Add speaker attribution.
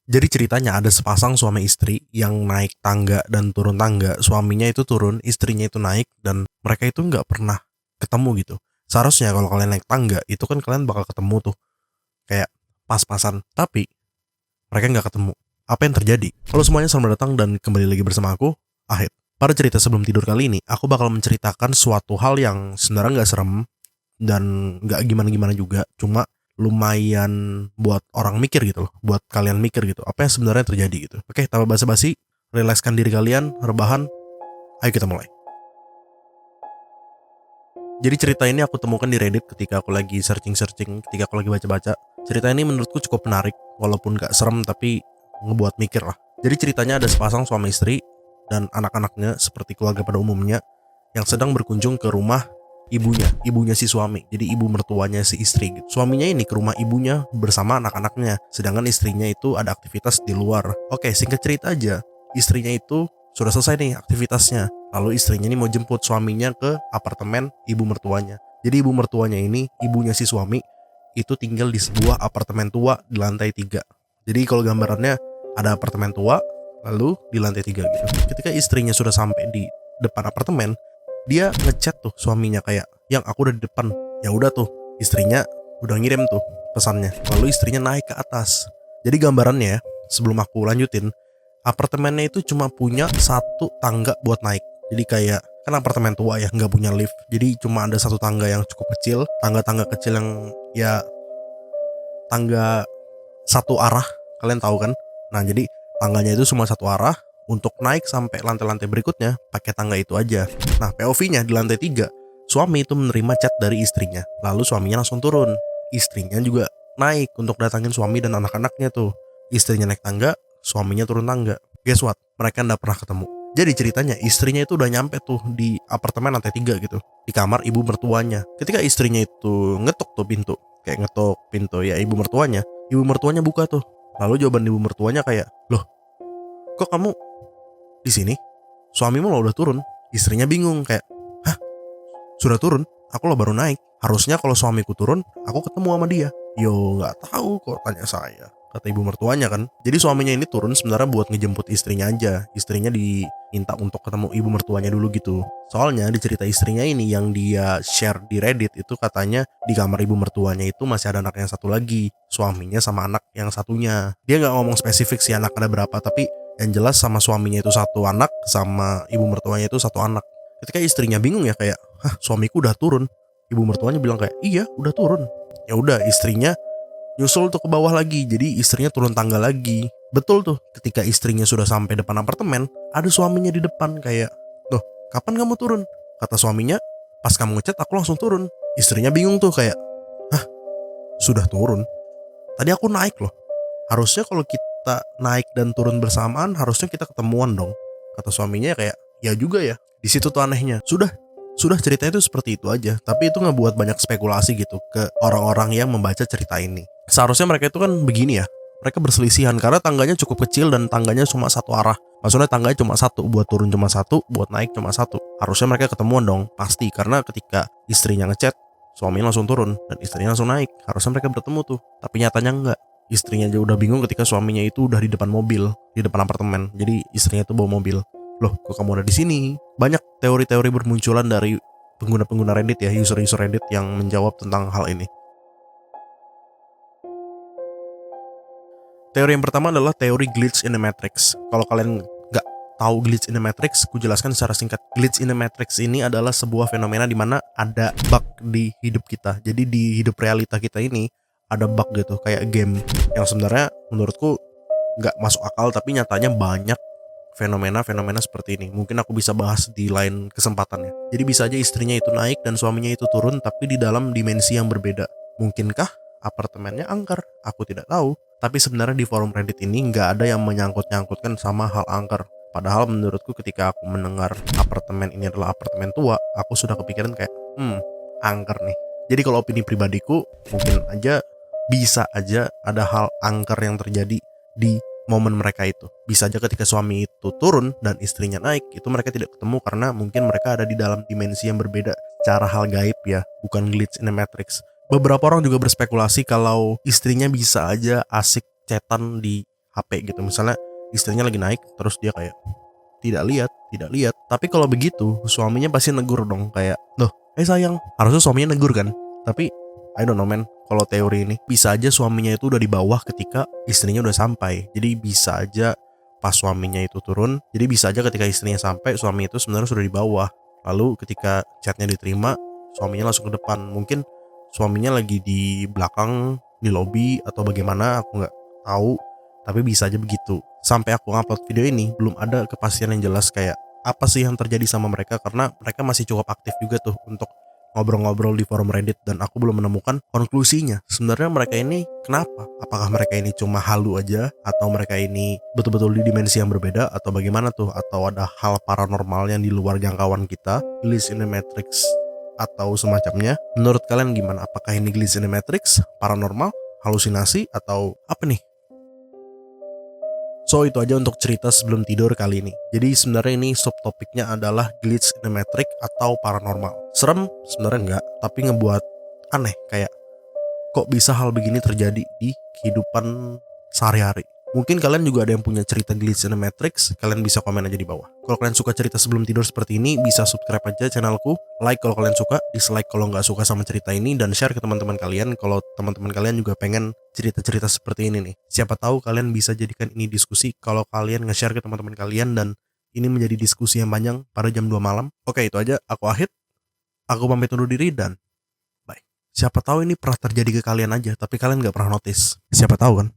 Speaker 1: Jadi ceritanya ada sepasang suami istri yang naik tangga dan turun tangga. Suaminya itu turun, istrinya itu naik, dan mereka itu nggak pernah ketemu gitu. Seharusnya kalau kalian naik tangga, itu kan kalian bakal ketemu tuh, kayak pas-pasan. Tapi mereka nggak ketemu. Apa yang terjadi? Halo semuanya, selamat datang dan kembali lagi bersama aku, Ahid. Pada cerita sebelum tidur kali ini, aku bakal menceritakan suatu hal yang sebenarnya nggak serem dan nggak gimana-gimana juga, cuma lumayan buat orang mikir gitu loh, buat kalian mikir gitu, apa yang sebenarnya terjadi gitu. Oke, tanpa basa-basi, rilekskan diri kalian, rebahan, ayo kita mulai. Jadi cerita ini aku temukan di Reddit ketika aku lagi searching-searching, ketika aku lagi baca-baca. Cerita ini menurutku cukup menarik, walaupun gak serem tapi ngebuat mikir lah. Jadi ceritanya ada sepasang suami istri dan anak-anaknya seperti keluarga pada umumnya yang sedang berkunjung ke rumah ibunya si suami. Jadi ibu mertuanya si istri gitu. Suaminya ini ke rumah ibunya bersama anak-anaknya, sedangkan istrinya itu ada aktivitas di luar. Oke, singkat cerita aja, istrinya itu sudah selesai nih aktivitasnya. Lalu istrinya ini mau jemput suaminya ke apartemen ibu mertuanya. Jadi ibu mertuanya ini, ibunya si suami, itu tinggal di sebuah apartemen tua di lantai 3. Jadi kalau gambarannya ada apartemen tua, lalu di lantai 3 gitu. Ketika istrinya sudah sampai di depan apartemen, dia ngechat tuh suaminya kayak, yang aku udah di depan. Ya udah tuh, istrinya udah ngirim tuh pesannya. Lalu istrinya naik ke atas. Jadi gambarannya ya, sebelum aku lanjutin, apartemennya itu cuma punya satu tangga buat naik. Jadi kayak, kan apartemen tua ya, nggak punya lift. Jadi cuma ada satu tangga yang cukup kecil, tangga-tangga kecil yang ya tangga satu arah, kalian tahu kan? Nah, jadi tangganya itu cuma satu arah. Untuk naik sampai lantai-lantai berikutnya pakai tangga itu aja. Nah, POV-nya di lantai 3, suami itu menerima chat dari istrinya. Lalu suaminya langsung turun. Istrinya juga naik untuk datangin suami dan anak-anaknya tuh. Istrinya naik tangga, suaminya turun tangga. Guess what? Mereka nggak pernah ketemu. Jadi ceritanya istrinya itu udah nyampe tuh di apartemen lantai 3 gitu, di kamar ibu mertuanya. Ketika istrinya itu ngetok tuh pintu, kayak ngetok pintu ya ibu mertuanya buka tuh. Lalu jawaban ibu mertuanya kayak, loh, kok kamu di sini? Suamimu lo udah turun. Istrinya bingung kayak, hah, sudah turun? Aku lo baru naik. Harusnya kalau suamiku turun, aku ketemu sama dia. Yo, nggak tahu kok, tanya saya, kata ibu mertuanya kan. Jadi suaminya ini turun sebenarnya buat ngejemput istrinya aja. Istrinya diminta untuk ketemu ibu mertuanya dulu gitu. Soalnya di cerita istrinya ini yang dia share di Reddit itu katanya di kamar ibu mertuanya itu masih ada anak yang satu lagi, suaminya sama anak yang satunya. Dia nggak ngomong spesifik sih anak ada berapa, tapi yang jelas sama suaminya itu satu anak, sama ibu mertuanya itu satu anak. Ketika istrinya bingung ya kayak, hah, suamiku udah turun. Ibu mertuanya bilang kayak, iya udah turun. Ya udah, istrinya nyusul tuh ke bawah lagi. Jadi istrinya turun tangga lagi. Betul tuh, ketika istrinya sudah sampai depan apartemen, ada suaminya di depan kayak, loh, kapan kamu turun? Kata suaminya, pas kamu ngechat aku langsung turun. Istrinya bingung tuh kayak, hah, sudah turun? Tadi aku naik loh. Harusnya kalau kita naik dan turun bersamaan, harusnya kita ketemuan dong. Kata suaminya kayak, ya juga ya. Di situ tuh anehnya. Sudah ceritanya itu seperti itu aja. Tapi itu ngebuat banyak spekulasi gitu ke orang-orang yang membaca cerita ini. Seharusnya mereka itu kan begini ya. Mereka berselisihan karena tangganya cukup kecil dan tangganya cuma satu arah. Maksudnya tangganya cuma satu, buat turun cuma satu, buat naik cuma satu. Harusnya mereka ketemuan dong, pasti. Karena ketika istrinya ngechat, suaminya langsung turun dan istrinya langsung naik. Harusnya mereka bertemu tuh. Tapi nyatanya enggak. Istrinya aja udah bingung ketika suaminya itu udah di depan mobil, di depan apartemen. Jadi istrinya tuh bawa mobil. Loh, kok kamu ada di sini? Banyak teori-teori bermunculan dari pengguna-pengguna Reddit ya, user-user Reddit yang menjawab tentang hal ini. Teori yang pertama adalah teori glitch in the matrix. Kalau kalian nggak tahu glitch in the matrix, ku jelaskan secara singkat. Glitch in the matrix ini adalah sebuah fenomena di mana ada bug di hidup kita. Jadi di hidup realita kita ini ada bug gitu, kayak game yang sebenarnya menurutku nggak masuk akal, tapi nyatanya banyak fenomena-fenomena seperti ini. Mungkin aku bisa bahas di lain kesempatan ya. Jadi bisa aja istrinya itu naik dan suaminya itu turun, tapi di dalam dimensi yang berbeda. Mungkinkah apartemennya angker? Aku tidak tahu. Tapi sebenarnya di forum Reddit ini nggak ada yang menyangkut-nyangkutkan sama hal angker. Padahal menurutku ketika aku mendengar apartemen ini adalah apartemen tua, aku sudah kepikiran kayak, angker nih. Jadi kalau opini pribadiku, mungkin aja bisa aja ada hal angker yang terjadi di momen mereka itu. Bisa aja ketika suami itu turun dan istrinya naik, itu mereka tidak ketemu karena mungkin mereka ada di dalam dimensi yang berbeda secara hal gaib ya, bukan glitch in the matrix. Beberapa orang juga berspekulasi kalau istrinya bisa aja asik chatan di HP gitu. Misalnya istrinya lagi naik terus dia kayak tidak lihat, tidak lihat. Tapi kalau begitu suaminya pasti negur dong kayak, "Loh, sayang." Harusnya suaminya negur kan. Tapi I don't know man, kalau teori ini bisa aja suaminya itu udah di bawah ketika istrinya udah sampai. Jadi bisa aja pas suaminya itu turun, jadi bisa aja ketika istrinya sampai suami itu sebenarnya sudah di bawah. Lalu ketika chatnya diterima, suaminya langsung ke depan. Mungkin suaminya lagi di belakang di lobby atau bagaimana aku nggak tahu, tapi bisa aja begitu. Sampai aku upload video ini belum ada kepastian yang jelas kayak apa sih yang terjadi sama mereka, karena mereka masih cukup aktif juga tuh untuk ngobrol-ngobrol di forum Reddit, dan aku belum menemukan konklusinya. Sebenarnya mereka ini kenapa? Apakah mereka ini cuma halu aja, atau mereka ini betul-betul di dimensi yang berbeda, atau bagaimana tuh? Atau ada hal paranormal yang di luar jangkauan kita, glitch in the matrix atau semacamnya? Menurut kalian gimana? Apakah ini glitch in the matrix, paranormal, halusinasi, atau apa nih? So itu aja untuk cerita sebelum tidur kali ini. Jadi sebenarnya ini subtopiknya adalah glitch in the matrix atau paranormal. Serem sebenarnya enggak, tapi ngebuat aneh kayak kok bisa hal begini terjadi di kehidupan sehari-hari. Mungkin kalian juga ada yang punya cerita glitch in the matrix, kalian bisa komen aja di bawah. Kalau kalian suka cerita sebelum tidur seperti ini, bisa subscribe aja channelku, like kalau kalian suka, dislike kalau nggak suka sama cerita ini, dan share ke teman-teman kalian kalau teman-teman kalian juga pengen cerita-cerita seperti ini nih. Siapa tahu kalian bisa jadikan ini diskusi kalau kalian nge-share ke teman-teman kalian, dan ini menjadi diskusi yang panjang pada jam 2 malam. Oke, itu aja, aku Ahid, aku pamit undur diri, dan bye. Siapa tahu ini pernah terjadi ke kalian aja, tapi kalian nggak pernah notice. Siapa tahu kan?